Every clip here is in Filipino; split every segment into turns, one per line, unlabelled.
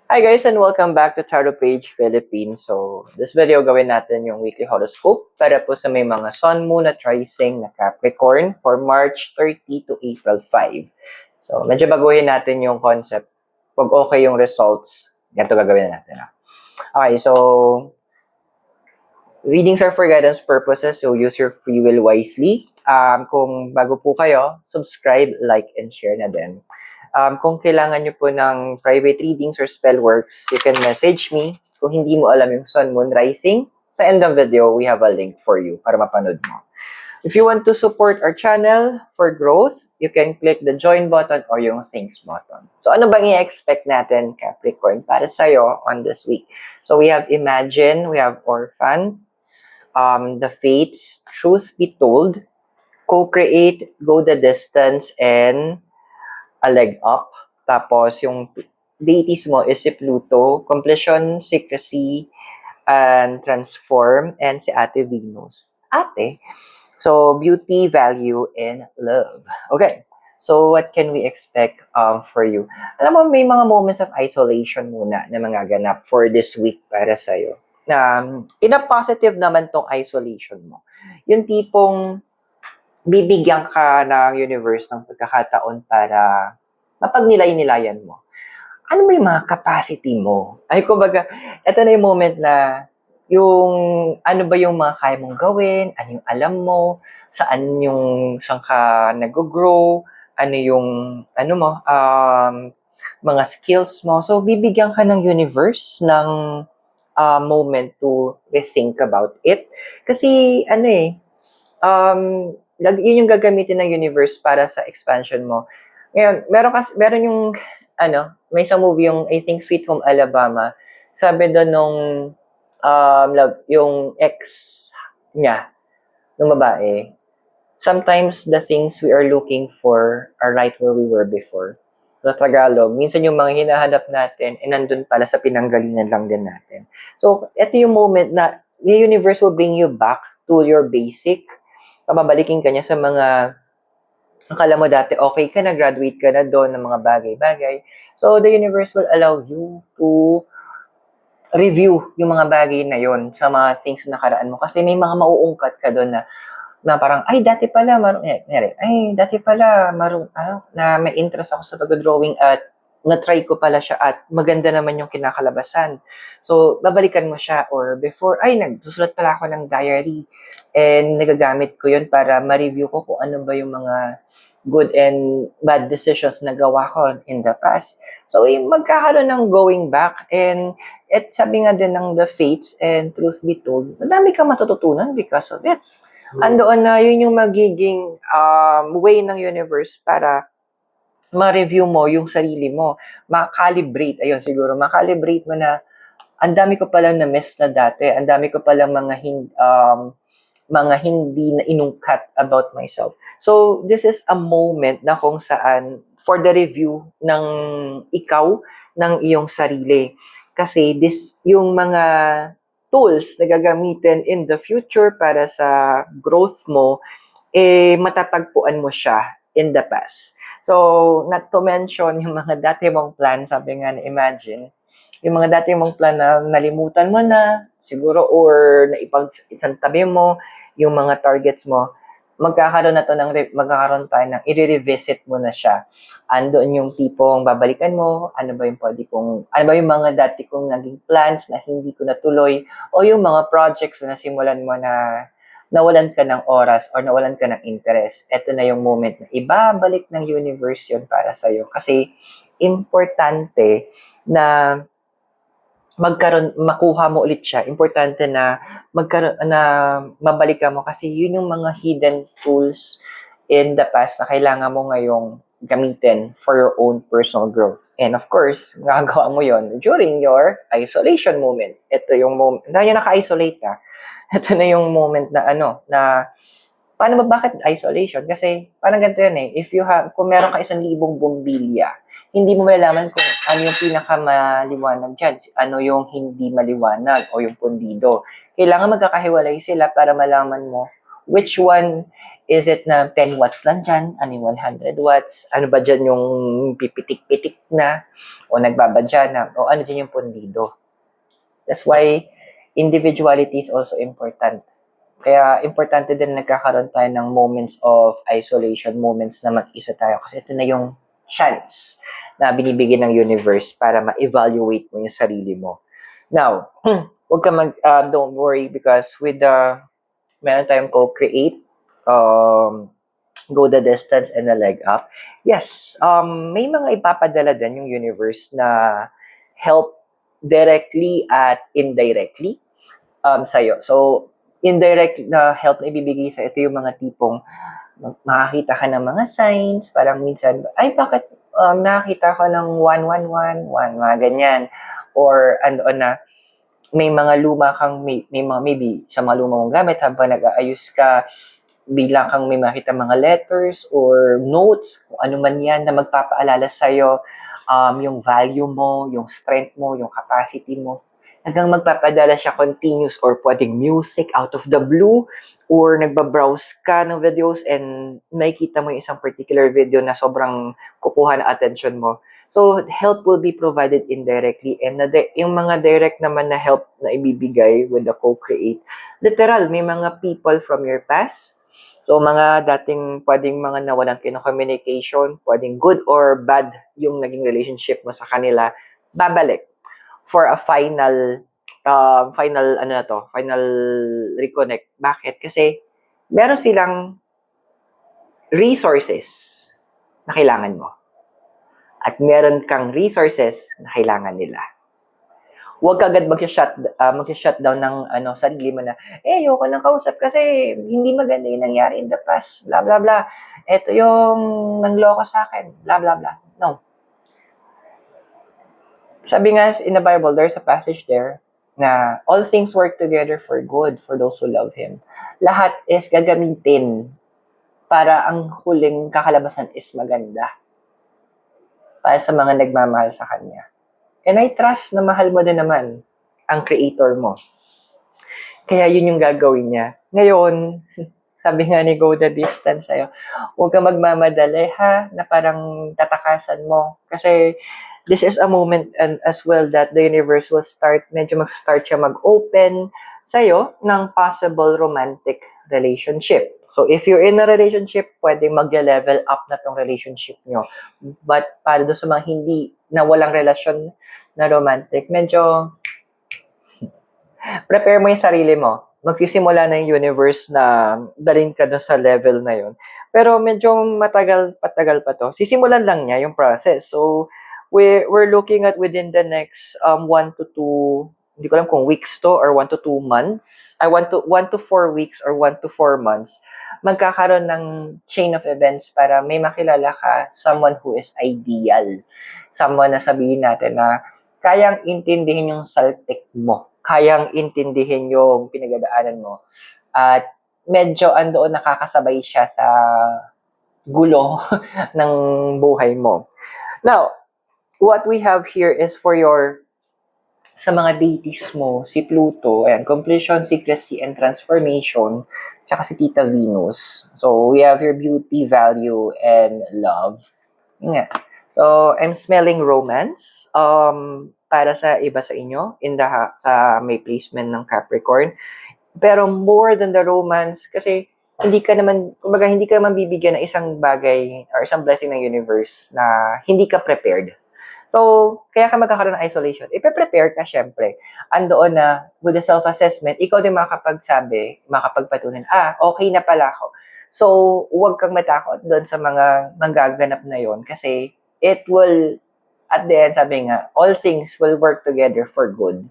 Hi guys and welcome back to Tarot Page Philippines. So, this video gawin natin yung weekly horoscope para po sa may mga Sun, Moon at Rising na Capricorn for March 30 to April 5. So, medyo baguhin natin yung concept. Pag okay yung results, ganito gagawin natin. Okay, so readings are for guidance purposes, so use your free will wisely. Kung bago po kayo, subscribe, like, and share na din. Kung kailangan nyo po ng private readings or spell works, you can message me. Kung hindi mo alam yung Sun, Moon, Rising, sa end ng video, we have a link for you para mapanood mo. If you want to support our channel for growth, you can click the join button or yung thanks button. So ano bang i-expect natin, Capricorn, para sa'yo on this week? So we have Imagine, we have Orphan, The Fates, Truth Be Told, Co-Create, Go the Distance, and A Leg Up. Tapos, yung deities mo is si Pluto, Completion, Secrecy, and Transform, and si Ate Venus. Ate. So, beauty, value, and love. Okay. So, what can we expect for you? Alam mo, may mga moments of isolation muna na mga ganap for this week para sa'yo. Na, in a positive naman tong isolation mo. Yung tipong bibigyan ka ng universe ng pagkakataon para mapagnilay-nilayan mo. Ano ba yung mga capacity mo? Ay, kumbaga, ito na yung moment na yung ano ba yung mga kaya mong gawin, ano yung alam mo, saan ka nag-grow, ano yung, ano mo, mga skills mo. So, bibigyan ka ng universe ng moment to rethink about it. Kasi, ano yun yung gagamitin ng universe para sa expansion mo. Ngayon, meron yung, may isang movie yung, I think, Sweet Home Alabama. Sabi doon nung, yung ex niya, nung babae, sometimes the things we are looking for are right where we were before. Sa Tagalog, minsan yung mga hinahanap natin, nandun pala sa pinanggalingan lang din natin. So, ito yung moment na the universe will bring you back to your basic. Pababalikin ka niya sa mga akala mo dati okay ka na, graduate ka na doon ng mga bagay-bagay. So, the universe will allow you to review yung mga bagay na yon sa mga things na nakaraan mo. Kasi may mga mauungkat ka doon na parang, ay, dati pala, na may interest ako sa pag-drawing at na-try ko pala siya at maganda naman yung kinakalabasan. So, babalikan mo siya or before, ay, nagsusulat pala ako ng diary and nagagamit ko yun para ma-review ko kung ano ba yung mga good and bad decisions na gawa ko in the past. So, magkakaroon ng going back and sabi nga din ng The Fates and Truth Be Told, madami kang matututunan because of it. Andoon na yun yung magiging way ng universe para ma-review mo yung sarili mo. Ma-calibrate, ayun siguro, ma-calibrate mo na ang dami ko palang na-miss na dati, ang dami ko palang mga hindi na inungkat about myself. So, this is a moment na kung saan for the review ng ikaw, ng iyong sarili. Kasi yung mga tools na gagamitin in the future para sa growth mo, matatagpuan mo siya in the past. So, not to mention yung mga dati mong plan, sabi nga na Imagine, yung mga dati mong plan na nalimutan mo na, siguro, or naipagsantabi mo, yung mga targets mo, magkakaroon tayo ng i-revisit mo na siya. Andoon yung tipong babalikan mo, ano ba yung mga dati kong naging plans na hindi ko natuloy, o yung mga projects na nasimulan mo na nawalan ka ng oras or nawalan ka ng interest. Ito na yung moment na ibabalik ng universe yun para sa'yo. Kasi importante na makuha mo ulit siya. Importante na mabalikan mo kasi yun yung mga hidden tools in the past na kailangan mo ngayong gamitin for your own personal growth. And of course, magagawa mo yon during your isolation moment. Ito yung moment, dahil naka-isolate ka, ito na yung moment na paano ba, bakit isolation? Kasi parang ganito yan kung meron ka 1,000 bombilya, hindi mo malalaman kung ano yung pinakamaliwanag dyan, ano yung hindi maliwanag o yung pundido. Kailangan magkakahiwalay sila para malaman mo which one Is it na 10 watts lang dyan? Ano yung 100 watts? Ano ba dyan yung pipitik-pitik na? O nagbabadya na? O ano dyan yung pundido? That's why individuality is also important. Kaya importante din nagkakaroon tayo ng moments of isolation, moments na mag-isa tayo. Kasi ito na yung chance na binibigyan ng universe para ma-evaluate mo yung sarili mo. Now, huwag ka don't worry because with the, meron tayong co-create, go the distance and a leg up. Yes, may mga ipapadala din yung universe na help directly at indirectly sa'yo. So, indirect na help na ibibigay sa ito yung mga tipong makakita ka ng mga signs, parang minsan, ay bakit nakakita ko ng 111, mga ganyan. Or ano na, may mga luma kang, may mga, maybe sa mga luma mong gamit, habang nag-aayos ka, biglang kang may makita mga letters or notes, kung ano man yan na magpapaalala sa'yo, yung value mo, yung strength mo, yung capacity mo. Hanggang magpapadala siya continuous or pwedeng music out of the blue or nagbabrowse ka ng videos and nakikita mo yung isang particular video na sobrang kukuha na attention mo. So, help will be provided indirectly and yung mga direct naman na help na ibibigay with the co-create, literal, may mga people from your past. So, mga dating pwedeng mga nawalan kayo ng communication, pwedeng good or bad yung naging relationship mo sa kanila, babalik for a final reconnect. Bakit? Kasi meron silang resources na kailangan mo. At meron kang resources na kailangan nila. Huwag ka agad mag-shutdown ng sarili mo na, ayoko nang kausap kasi hindi maganda yung nangyari in the past, blah, blah, blah. Ito yung nangloko sa akin, blah, blah, blah. No. Sabi nga in the Bible, there's a passage there na all things work together for good for those who love Him. Lahat is gagamitin para ang huling kakalabasan is maganda. Para sa mga nagmamahal sa Kanya. And I trust na mahal mo din naman ang Creator mo. Kaya yun yung gagawin niya. Ngayon, sabi nga ni Go the Distance sa'yo, huwag ka magmamadali ha, na parang tatakasan mo. Kasi this is a moment and as well that the universe will medyo mag-start siya mag-open sa'yo ng possible romantic relationship. So, if you're in a relationship, pwedeng mag-level up na tong relationship nyo. But para doon sa mga hindi na walang relasyon na romantic, medyo prepare mo yung sarili mo. Magsisimula na yung universe na dalhin ka doon sa level na yun. Pero medyo patagal pa to. Sisimulan lang niya yung process. So, we're looking at within the next 1 to 2, hindi ko alam kung weeks to or 1 to 2 months. 1 to 4 weeks or 1 to 4 months. Magkakaroon ng chain of events para may makilala ka, someone who is ideal. Someone na sabihin natin na kayang intindihin yung saltik mo. Kayang intindihin yung pinagdadaanan mo. At medyo andoon nakakasabay siya sa gulo ng buhay mo. Now, what we have here is for sa mga deities mo, si Pluto, and completion, secrecy, and transformation, tsaka si Tita Venus. So, we have your beauty, value, and love. Yeah. So, I'm smelling romance para sa iba sa inyo sa may placement ng Capricorn. Pero more than the romance, kasi hindi ka mabibigyan ng isang bagay or isang blessing ng universe na hindi ka prepared. So, kaya ka magkakaroon ng isolation. Ipe-prepare ka, syempre. Andoon na, with the self-assessment, ikaw din makapagpatunay, okay na pala ako. So, huwag kang matakot doon sa mga magaganap na yon kasi it will, at the end, sabi nga, all things will work together for good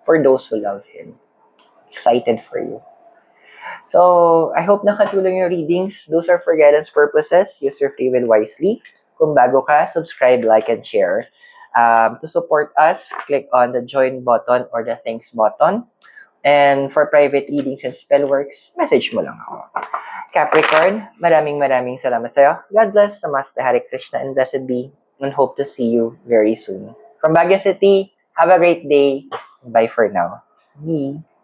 for those who love Him. Excited for you. So, I hope nakatulong yung readings. Those are for guidance purposes. Use your free will wisely. Kung bago ka, subscribe, like, and share. To support us, click on the join button or the thanks button. And for private readings and spellworks, message mo lang ako. Capricorn, maraming salamat sa'yo. God bless, Namaste, Hare Krishna, and blessed be. And hope to see you very soon. From Baguio City, have a great day. Bye for now. Yee.